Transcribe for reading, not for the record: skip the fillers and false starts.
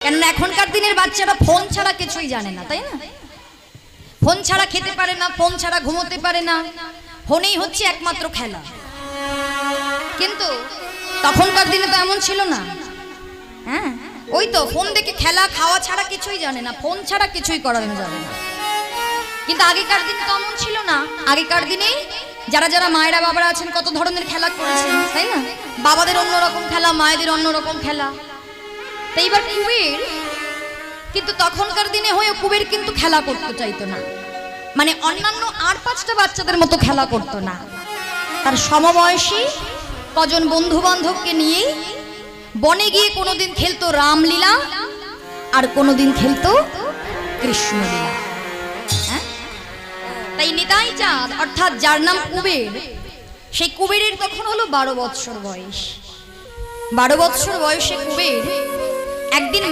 কেননা এখনকার দিনের বাচ্চারা ফোন ছাড়া কিছুই জানে না, তাই না? ফোন ছাড়া খেতে পারে না, ফোন ছাড়া ঘুমোতে পারে না, ফোনেই হচ্ছে একমাত্র খেলা। কিন্তু তখনকার দিনে তো এমন ছিল না। হ্যাঁ, ওই তো ফোন দেখে খেলা খাওয়া ছাড়া কিছুই জানে না, ফোন ছাড়া কিছুই করানো যাবে না। কিন্তু আগেকার দিনে তো এমন ছিল না। আগেকার দিনে যারা যারা মায়েরা বাবারা আছেন কত ধরনের খেলা করেছেন, তাই না? বাবাদের অন্যরকম খেলা, মায়েদের অন্যরকম খেলা। তো এইবার কুবের কিন্তু তখনকার দিনে হয়ে কুবের কিন্তু খেলা করতে চাইতো না, মানে অন্যান্য আর 5টা বাচ্চাদের মতো খেলা করতো না। তার সমবয়সী কজন বন্ধু বান্ধবকে নিয়ে বনে গিয়ে কোনোদিন খেলতো রামলীলা, আর কোনোদিন খেলতো কৃষ্ণলীলা। তাই নিতাই চাঁদ অর্থাৎ যার নাম কুবের, সেই কুবেরের তখন হলো 12 বৎসর বয়স। 12 বৎসর বয়সে কুবের একদিন